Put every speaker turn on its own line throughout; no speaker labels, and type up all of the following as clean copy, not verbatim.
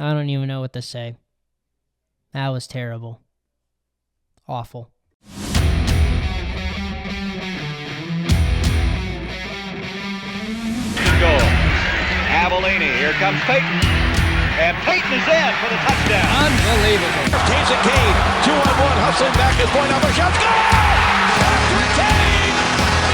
I don't even know what to say. That was terrible. Awful.
Goal. Avellini, here comes Peyton. And Peyton is in for the touchdown.
Unbelievable.
Taves it, Kane. 2-on-1, hustling back at point number. Shot, score! Patrick Kane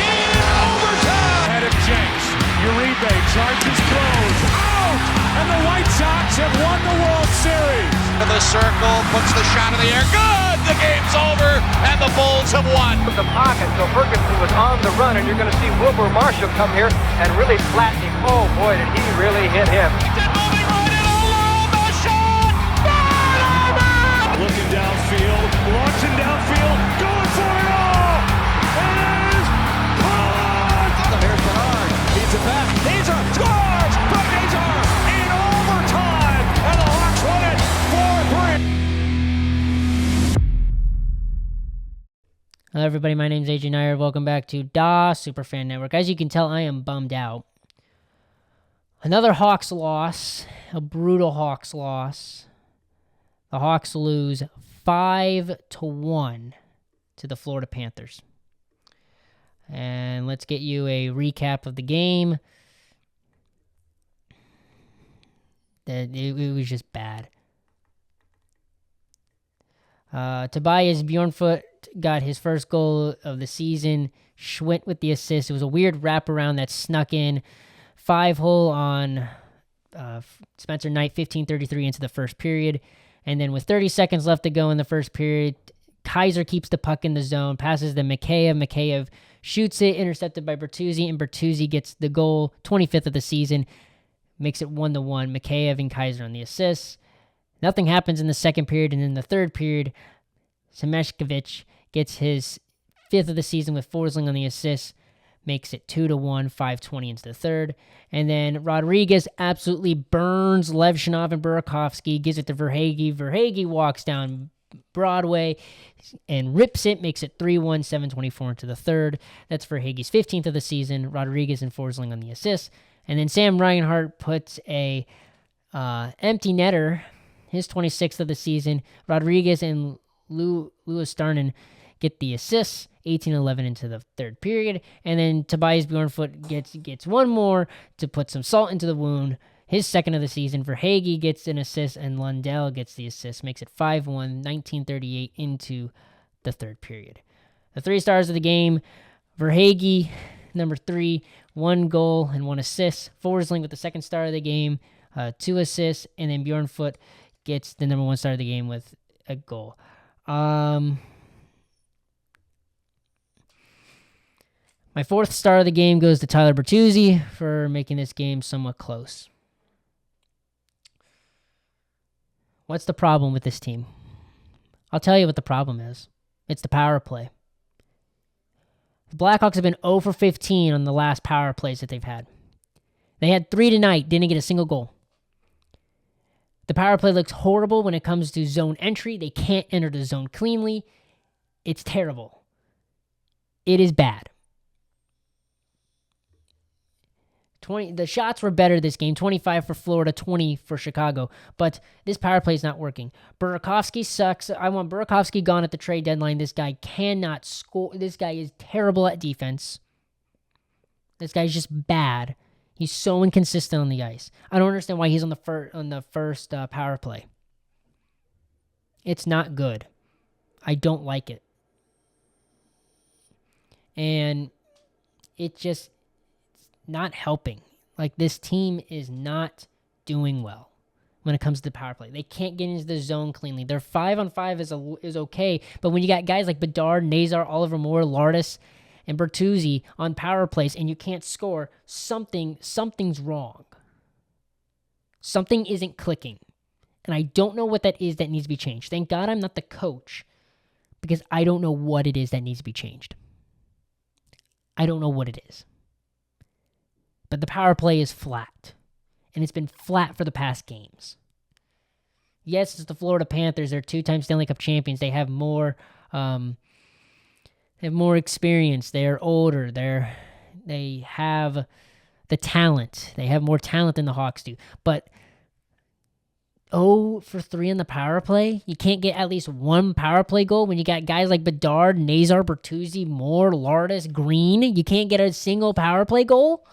in overtime.
Ahead of Jenks. Uribe charges, throws. Out! And the White Sox have won the World Series.
To the circle, puts the shot in the air. Good! The game's over, and the Bulls have won.
The pocket, so Ferguson was on the run, and you're going to see Wilbur Marshall come here and really flatten him. Oh, boy, did he really hit him.
Moving right in, all the shot!
Looking downfield, launching downfield, going for it all! It is caught!
Here's Bernard. Feeds it back. Hazar scores from Hazar in overtime, and the Hawks win it 4-3.
Hello, everybody. My name's AJ Nair. Welcome back to Da Superfan Network. As you can tell, I am bummed out. Another Hawks loss. A brutal Hawks loss. The Hawks lose 5-1 to the Florida Panthers. And let's get you a recap of the game. It was just bad. Tobias Bjornfoot got his first goal of the season. Schwint with the assist. It was a weird wraparound that snuck in. 5-hole on Spencer Knight, 15:33 into the first period. And then with 30 seconds left to go in the first period, Kaiser keeps the puck in the zone, passes to Mikheyev. Mikheyev shoots it, intercepted by Bertuzzi, and Bertuzzi gets the goal, 25th of the season, makes it 1-1. Mikheyev and Kaiser on the assists. Nothing happens in the second period, and in the third period, Semeshkovich gets his 5th of the season with Forsling on the assists, makes it 2-1, 5:20 into the third. And then Rodriguez absolutely burns Levshinov and Burakovsky, gives it to Verhaeghe. Verhaeghe walks down Broadway and rips it, makes it 3-1, 7:24 into the third. That's Verhaeghe's 15th of the season. Rodriguez and Forsling on the assists. And then Sam Reinhart puts a empty netter, his 26th of the season. Rodriguez and Louis Starnin get the assists, 18-11 into the third period. And then Tobias Bjornfoot gets one more to put some salt into the wound. His second of the season. Verhaeghe gets an assist, and Lundell gets the assist. Makes it 5-1, 19:38 into the third period. The three stars of the game, Verhaeghe, number 3, 1 goal and 1 assist. Forsling with the second star of the game, 2 assists. And then Bjornfoot gets the number 1 star of the game with a goal. My 4th star of the game goes to Tyler Bertuzzi for making this game somewhat close. What's the problem with this team? I'll tell you what the problem is. It's the power play. The Blackhawks have been 0 for 15 on the last power plays that they've had. They had 3 tonight, didn't get a single goal. The power play looks horrible when it comes to zone entry. They can't enter the zone cleanly. It's terrible. It is bad. The shots were better this game, 25 for Florida, 20 for Chicago, but this power play is not working. Burakovsky sucks. I want Burakovsky gone at the trade deadline. This guy cannot score. This guy is terrible at defense. This guy's just bad. He's so inconsistent on the ice. I don't understand why he's on the first power play. It's not good. I don't like it. And it just not helping. Like, this team is not doing well when it comes to the power play. They can't get into the zone cleanly. Their 5-on-5 is okay, but when you got guys like Bedard, Nazar, Oliver Moore, Lardis, and Bertuzzi on power plays and you can't score, something's wrong. Something isn't clicking. And I don't know what that is that needs to be changed. Thank God I'm not the coach, because I don't know what it is that needs to be changed. I don't know what it is. But the power play is flat. And it's been flat for the past games. Yes, it's the Florida Panthers. They're 2-time Stanley Cup champions. They have more experience. They are older. They have the talent. They have more talent than the Hawks do. But 0 for 3 on the power play. You can't get at least one power play goal when you got guys like Bedard, Nazar, Bertuzzi, Moore, Lardis, Green. You can't get a single power play goal.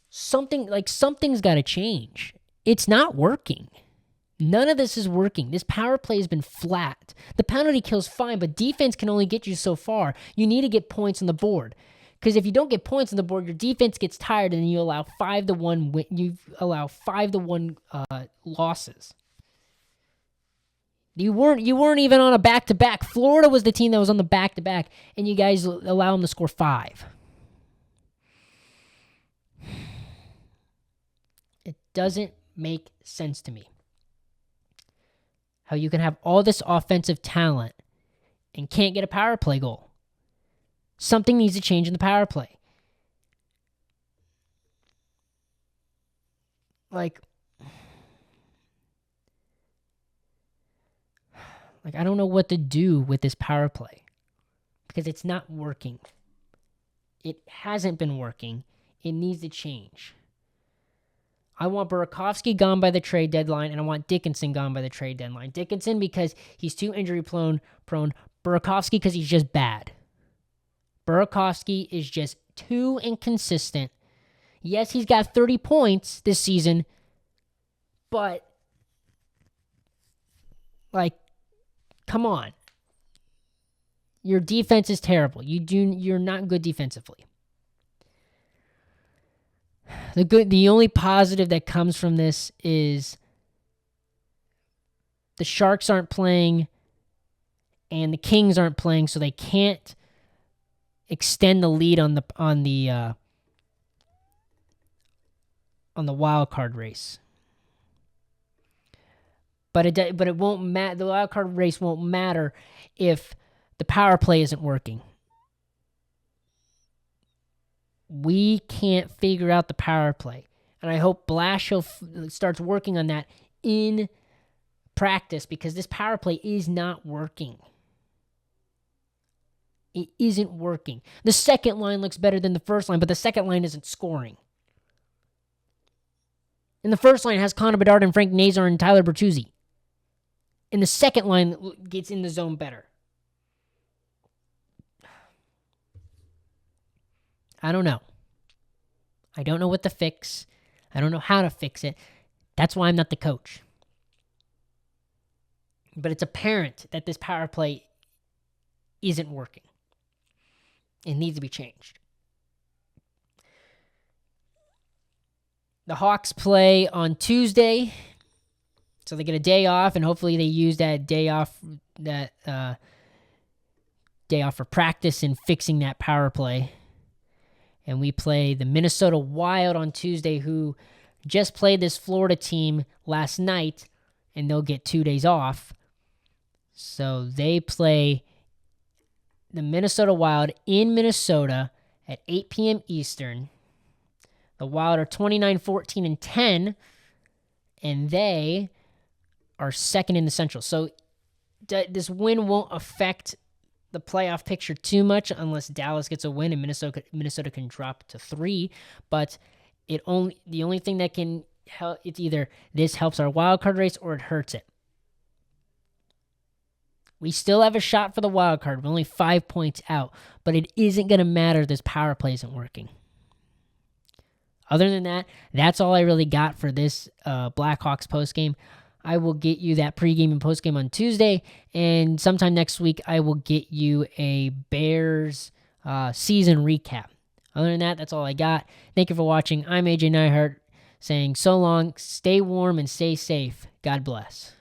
Something's got to change. It's not working. None of this is working. This power play has been flat. The penalty kill's fine, but defense can only get you so far. You need to get points on the board. Because if you don't get points on the board, your defense gets tired, and you allow 5-1 losses. You weren't even on a back-to-back. Florida was the team that was on the back-to-back, and you guys allow them to score 5. It doesn't make sense to me how you can have all this offensive talent and can't get a power play goal. Something needs to change in the power play. I don't know what to do with this power play because it's not working. It hasn't been working. It needs to change. I want Burakovsky gone by the trade deadline, and I want Dickinson gone by the trade deadline. Dickinson because he's too injury prone. Burakovsky because he's just bad. Burakovsky is just too inconsistent. Yes, he's got 30 points this season, but come on. Your defense is terrible. You're not good defensively. The only positive that comes from this is the Sharks aren't playing and the Kings aren't playing, so they can't extend the lead on the wild card race. But it won't matter. The wild card race won't matter if the power play isn't working. We can't figure out the power play, and I hope Blashill starts working on that in practice because this power play is not working. It isn't working. The second line looks better than the first line, but the second line isn't scoring. And the first line has Connor Bedard and Frank Nazar and Tyler Bertuzzi. And the second line gets in the zone better. I don't know. I don't know what to fix. I don't know how to fix it. That's why I'm not the coach. But it's apparent that this power play isn't working. It needs to be changed. The Hawks play on Tuesday, so they get a day off, and hopefully they use that day off for practice and fixing that power play. And we play the Minnesota Wild on Tuesday, who just played this Florida team last night, and they'll get 2 days off. So they play the Minnesota Wild in Minnesota at 8 p.m. Eastern. The Wild are 29-14-10, and they are second in the Central. So this win won't affect the playoff picture too much unless Dallas gets a win and Minnesota can drop to 3. But the only thing that can help, it's either this helps our wild card race or it hurts it. We still have a shot for the wild card. We're only 5 points out, but it isn't going to matter if this power play isn't working. Other than that, that's all I really got for this Blackhawks postgame. I will get you that pregame and postgame on Tuesday, and sometime next week I will get you a Bears season recap. Other than that, that's all I got. Thank you for watching. I'm AJ Neihart saying so long, stay warm, and stay safe. God bless.